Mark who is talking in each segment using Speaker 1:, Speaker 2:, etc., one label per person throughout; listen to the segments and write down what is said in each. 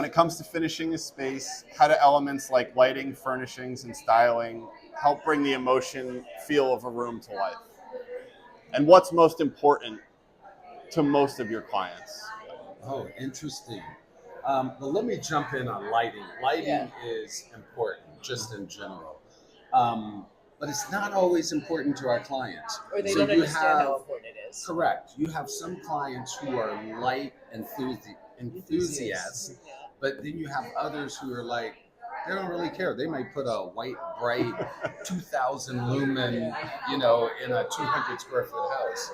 Speaker 1: when it comes to finishing a space, how do elements like lighting, furnishings, and styling help bring the emotion, feel of a room to life? And what's most important to most of your clients?
Speaker 2: Oh, interesting. Well, let me jump in on lighting. Lighting is important, just in general. But it's not always important to our clients.
Speaker 3: Or they don't understand how important it is.
Speaker 2: Correct. You have some clients who are light enthusiasts, but then you have others who are like, they don't really care. They might put a white, bright, 2,000 lumen, in a 200 square foot house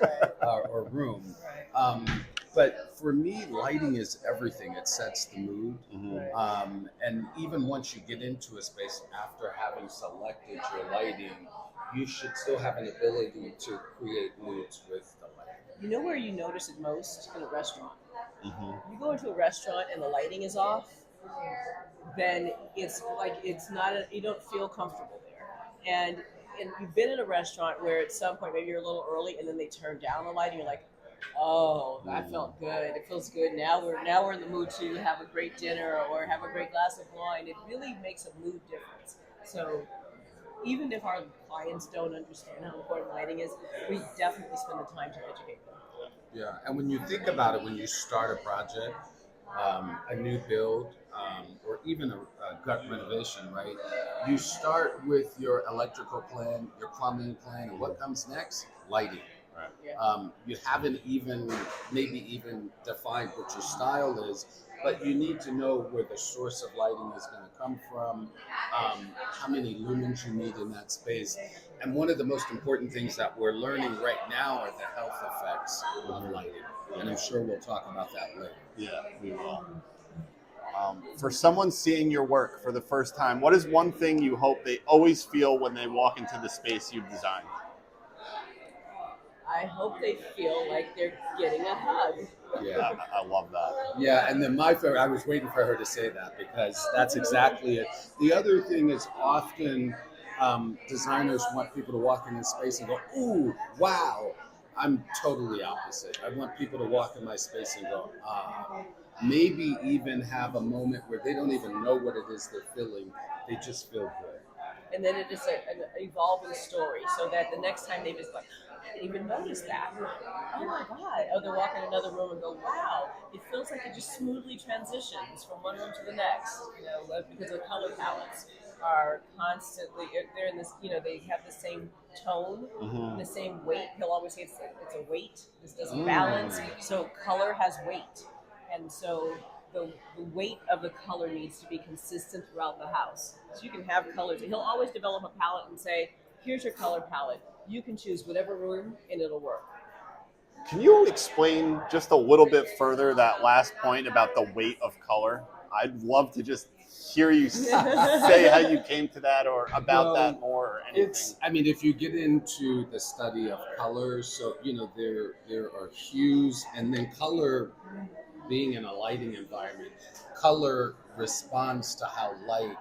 Speaker 2: or room. But for me, lighting is everything. It sets the mood. And even once you get into a space, after having selected your lighting, you should still have an ability to create moods with the lighting.
Speaker 3: You know where you notice it most? In a restaurant. You go into a restaurant and the lighting is off, then it's like you don't feel comfortable there. And you've been in a restaurant where at some point maybe you're a little early and then they turn down the light and you're like, oh, that felt good. It feels good. Now we're in the mood to have a great dinner or have a great glass of wine. It really makes a mood difference. So even if our clients don't understand how important lighting is, we definitely spend the time to educate them.
Speaker 2: Yeah, and when you think about it, when you start a project, a new build, or even a gut renovation, right? You start with your electrical plan, your plumbing plan, and what comes next? Lighting.
Speaker 1: Right.
Speaker 2: You haven't maybe even defined what your style is, but you need to know where the source of lighting is going to come from, how many lumens you need in that space. And one of the most important things that we're learning right now are the health effects of lighting. And I'm sure we'll talk about that later.
Speaker 1: Yeah, we will. For someone seeing your work for the first time, what is one thing you hope they always feel when they walk into the space you've designed?
Speaker 3: I hope they feel like they're getting a hug.
Speaker 2: Yeah,
Speaker 1: I love that.
Speaker 2: Yeah, and then my favorite, I was waiting for her to say that because that's exactly it. The other thing is often designers want people to walk in this space and go, ooh, wow. I'm totally opposite. I want people to walk in my space and go, ah. Maybe even have a moment where they don't even know what it is they're feeling. They just feel good.
Speaker 3: And then it is an evolving story so that the next time they just like, I didn't even notice that. Oh my God. Or they walk in another room and go, wow, it feels like it just smoothly transitions from one room to the next, because the color palettes are constantly, they're in this, they have the same tone, the same weight. He'll always say it's a weight. This doesn't balance. So color has weight. And so the weight of the color needs to be consistent throughout the house. So you can have colors. He'll always develop a palette and say, here's your color palette. You can choose whatever room and it'll work.
Speaker 1: Can you explain just a little bit further that last point about the weight of color? I'd love to just hear you say how you came to that or about that more or anything.
Speaker 2: If you get into the study of colors, so, there are hues and then color. Being in a lighting environment, color responds to how light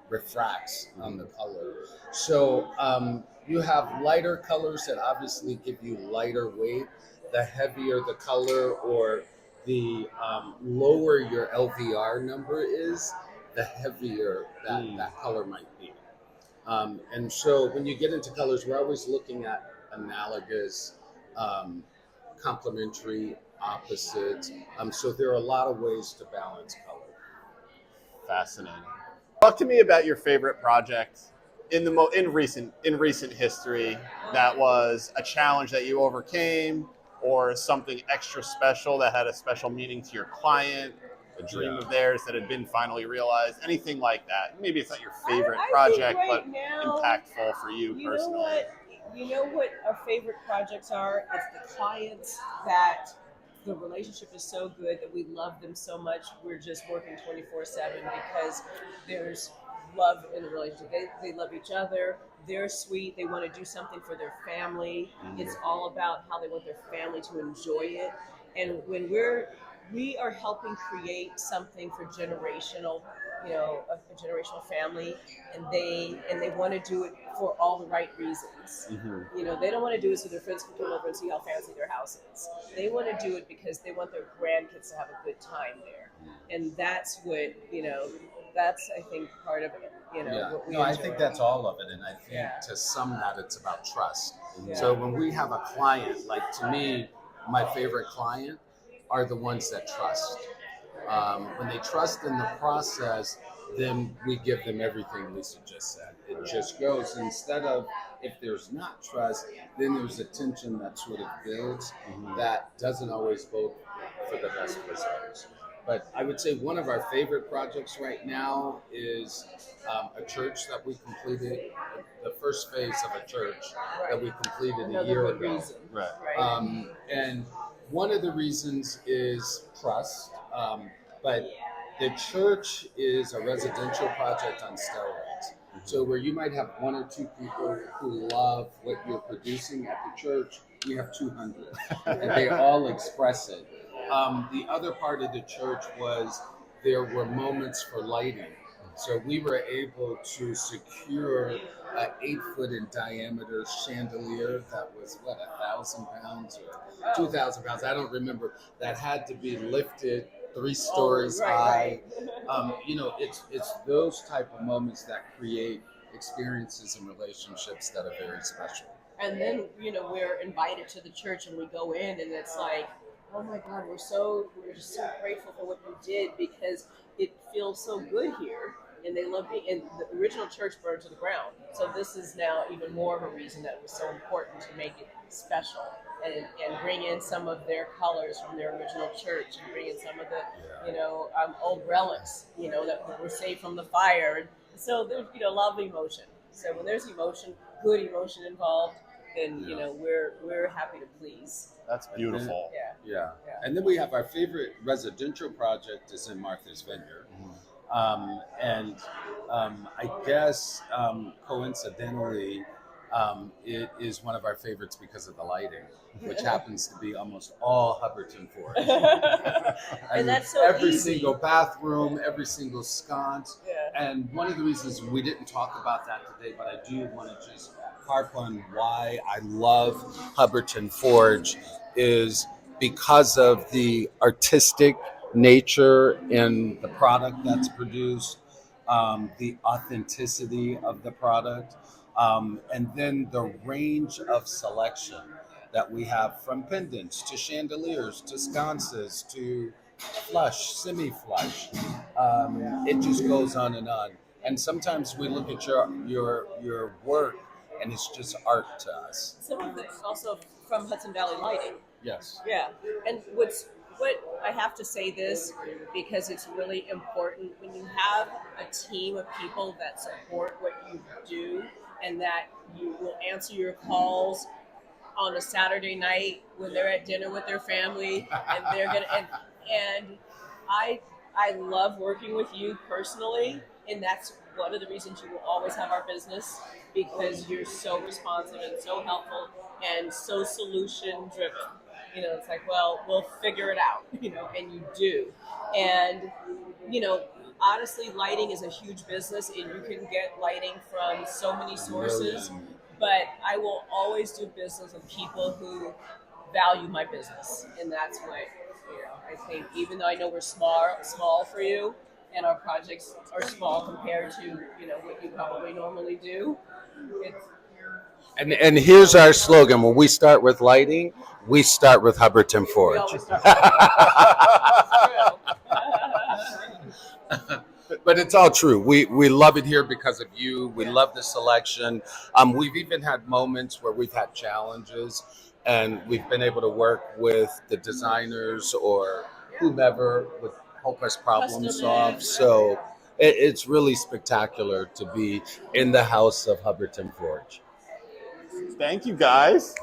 Speaker 2: refracts on the color. So you have lighter colors that obviously give you lighter weight. The heavier the color or the lower your LVR number is, the heavier that color might be. And so when you get into colors, we're always looking at analogous, complementary, opposites. So there are a lot of ways to balance color.
Speaker 1: Fascinating. Talk to me about your favorite project in recent history that was a challenge that you overcame, or something extra special that had a special meaning to your client, a dream of theirs that had been finally realized, anything like that. Maybe it's not your favorite project, but now, impactful for you personally.
Speaker 3: You know what our favorite projects are? It's the clients that the relationship is so good that we love them so much. We're just working 24/7 because there's love in the relationship. They love each other. They're sweet. They want to do something for their family. It's all about how they want their family to enjoy it. And when we are helping create something for generational, a generational family, and they want to do it for all the right reasons. They don't want to do it so their friends can come over and see how fancy their house is. They want to do it because they want their grandkids to have a good time there. and that's what that's I think part of it.
Speaker 2: Yeah,
Speaker 3: What we
Speaker 2: no, I
Speaker 3: enjoy.
Speaker 2: think that's all of it, and I think
Speaker 3: Yeah.
Speaker 2: to sum that, it's about trust.
Speaker 3: Yeah.
Speaker 2: So when we have a client, like to me, my favorite client are the ones that trust. When they trust in the process, then we give them everything Lisa just said. It just goes. Instead of if there's not trust, then there's a tension that sort of builds that doesn't always bode for the best results. But I would say one of our favorite projects right now is a church that we completed, the first phase of a church that we completed
Speaker 3: Another
Speaker 2: a year
Speaker 3: good
Speaker 2: ago.
Speaker 3: reason.
Speaker 1: Right.
Speaker 2: And one of the reasons is trust, but the church is a residential project on steroids. So where you might have one or two people who love what you're producing at the church, we have 200, and they all express it. The other part of the church was there were moments for lighting. So we were able to secure an 8 foot in diameter chandelier that was 1,000 pounds or 2,000 pounds. I don't remember. That had to be lifted 3 stories high. It's those type of moments that create experiences and relationships that are very special.
Speaker 3: And then we're invited to the church and we go in and it's like, oh my God, we're just so grateful for what you did because it feels so good here. And they love me. And the original church burned to the ground. So this is now even more of a reason that it was so important to make it special and bring in some of their colors from their original church and bring in some of the, old relics, that were saved from the fire. And so there's, a lot of emotion. So when there's emotion, good emotion involved, then, we're happy to please.
Speaker 1: That's beautiful.
Speaker 2: Yeah. And then we have our favorite residential project is in Martha's Vineyard. I guess coincidentally, it is one of our favorites because of the lighting, which happens to be almost all Hubbardton Forge.
Speaker 3: And that's so
Speaker 2: every
Speaker 3: easy.
Speaker 2: single bathroom, every single sconce.
Speaker 3: Yeah.
Speaker 2: And one of the reasons we didn't talk about that today, but I do want to just harp on why I love Hubbardton Forge is because of the artistic nature in the product that's produced, the authenticity of the product, and then the range of selection that we have from pendants to chandeliers to sconces to flush, semi-flush. It just goes on and on. And sometimes we look at your work and it's just art to us.
Speaker 3: Some of it's also from Hudson Valley Lighting.
Speaker 2: Yes.
Speaker 3: Yeah, and what I have to say this because it's really important when you have a team of people that support what you do and that you will answer your calls on a Saturday night when they're at dinner with their family and they're gonna and I love working with you personally, and that's one of the reasons you will always have our business because you're so responsive and so helpful and so solution driven. It's like, well, we'll figure it out, and you do. And, honestly, lighting is a huge business and you can get lighting from so many sources, but I will always do business with people who value my business. And that's what, I think, even though I know we're small for you and our projects are small compared to, what you probably normally do,
Speaker 2: And here's our slogan: when we start with lighting, we start with Hubbardton
Speaker 3: we
Speaker 2: Forge.
Speaker 3: always start with
Speaker 2: But it's all true. We love it here because of you. We love the selection. We've even had moments where we've had challenges, and we've been able to work with the designers or whomever would help us problem solve. So it's really spectacular to be in the house of Hubbardton Forge.
Speaker 1: Thank you, guys.